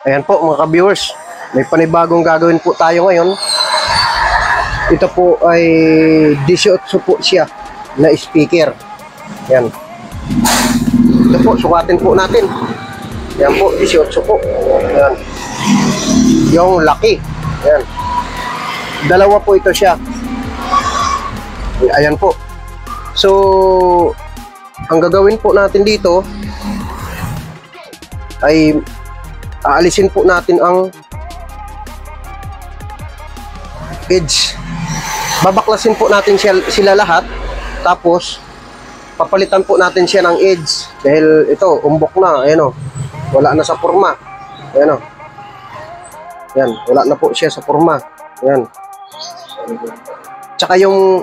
Ayan po mga ka-viewers, may panibagong gagawin po tayo ngayon. Ito po ay 18 po siya na speaker. Ayan. Ito po, sukatin po natin. Ayan po, 18 po. Ayan. Yung laki. Ayan. Dalawa po ito siya. Ayan po. So, ang gagawin po natin dito ay aalisin po natin ang edge. Babaklasin po natin sila lahat. Tapos papalitan po natin siya ng edge. Dahil ito, umbok na. Ayan o. Wala na sa forma. Ayan o. Ayan. Wala na po siya sa forma. Ayan. Tsaka yung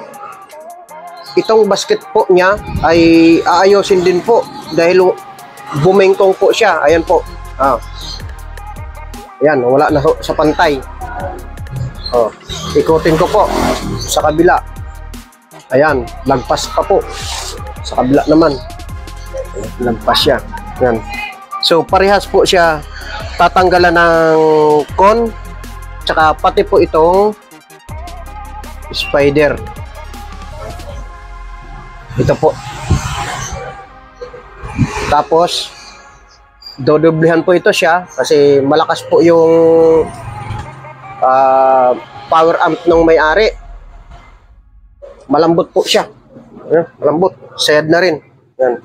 itong basket po niya ay aayusin din po. Dahil bumengkong po siya. Ayan po. Ayan, wala na sa pantay. Ikutin ko po sa kabila. Ayan, lagpas pa po. Sa kabila naman. Lagpas siya. Ayan. So, parehas po siya tatanggalan ng con. Tsaka pati po itong spider. Ito po. Tapos, dodoblehan po ito siya kasi malakas po yung power amp ng may-ari. Malambot po siya. Ayan, malambot. Sad na rin. Ayan.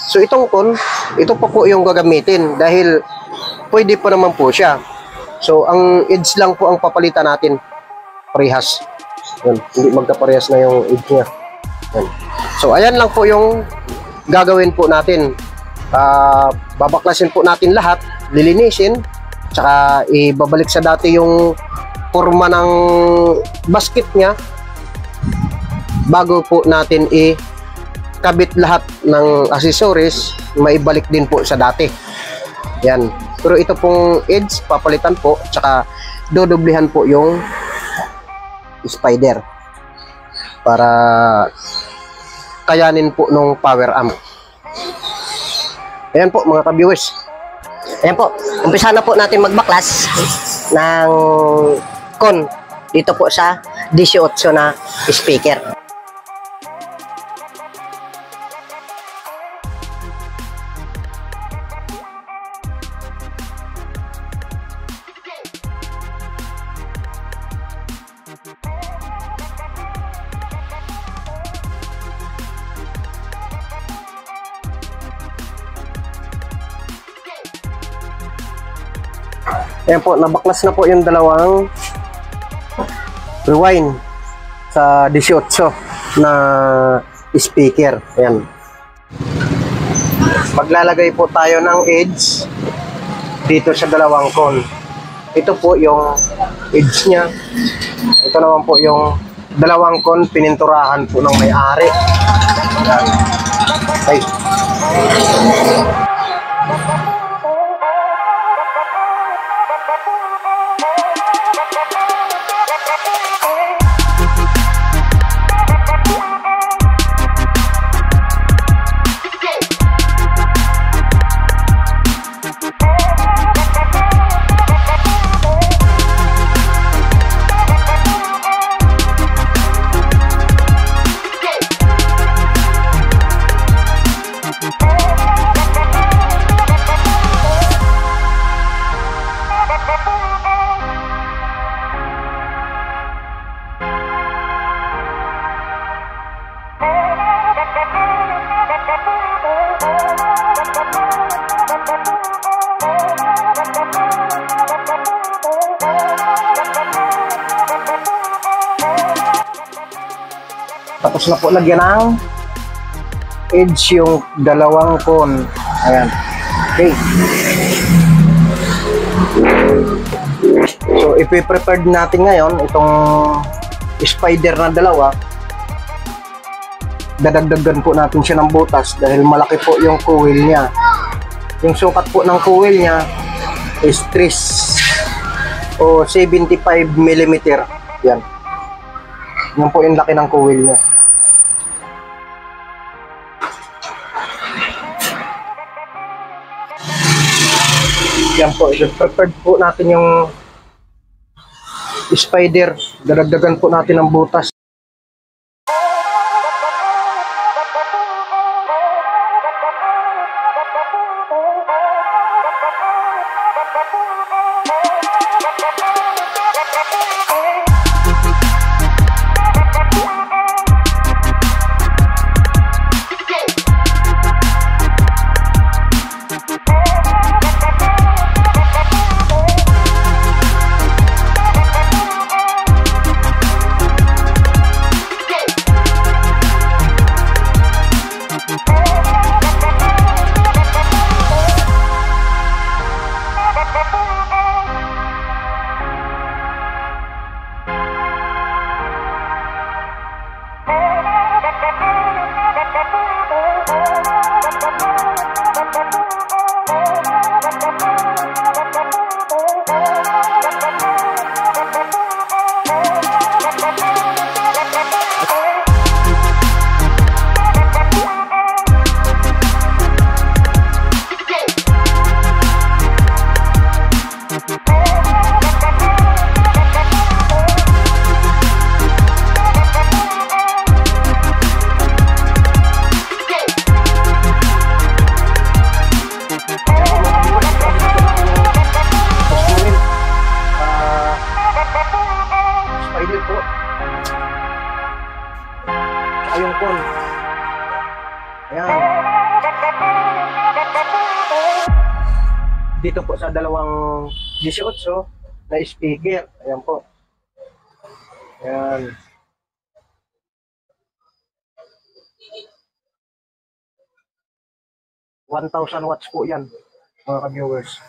So itong con, ito pa po yung gagamitin dahil pwede pa naman po siya. So ang edge lang po ang papalitan natin. Parehas. Ayan, hindi magkaparehas na yung edge niya. Ayan. So ayan lang po yung gagawin po natin. Babaklasin po natin lahat, lilinisin, tsaka ibabalik sa dati yung forma ng basket niya bago po natin ikabit lahat ng accessories, maibalik din po sa dati. Yan. Pero ito pong edge, papalitan po, tsaka dodoblihan po yung spider para kayanin po nung power amp. Ayan po mga ka-viewers. Ayan po, umpisa na po natin magbaklas ng con dito po sa 18 na speaker. Ayan po, nabaklas na po yung dalawang rewind sa 18 na speaker. Ayan. Maglalagay po tayo ng edge dito sa dalawang con. Ito po yung edge niya. Ito naman po yung dalawang con, pininturahan po ng may-ari. Ayan. Okay. Tapos na po lagyan ng edge yung dalawang con. Ayan. Okay. So, ipiprepared natin ngayon itong spider na dalawa. dadagdagan po natin siya ng butas dahil malaki po yung coil niya. Yung sukat po ng coil niya is 3 o 75 mm. Yan. Yan po yung laki ng coil niya. Yan po, prepared po natin yung spider. Dadagdagan po natin ng butas. Spider po. Ayun po. Ayan. Dito po sa dalawang 18 na speaker. Ayan po. Ayan. $1,000 po yan, mga viewers.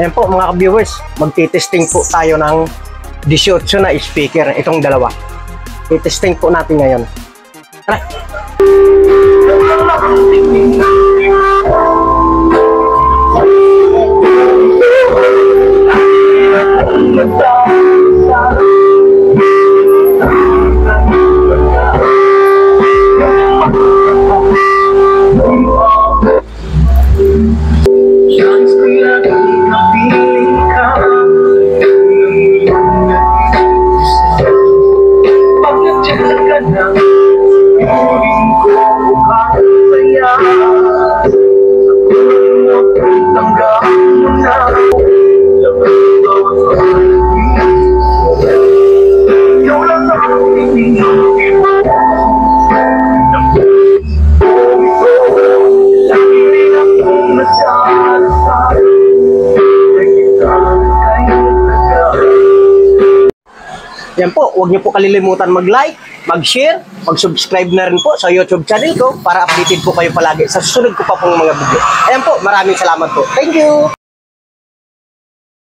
Ayan po mga ka-viewers, magti-testing po tayo ng 18 na speaker, itong dalawa. I-testing po natin ngayon. Tara! Yan po, huwag niyo po kalilimutan mag-like, mag-share, mag-subscribe na rin po sa YouTube channel ko para updated po kayo palagi sa susunod ko pa pong mga video. Ayan po, maraming salamat po. Thank you!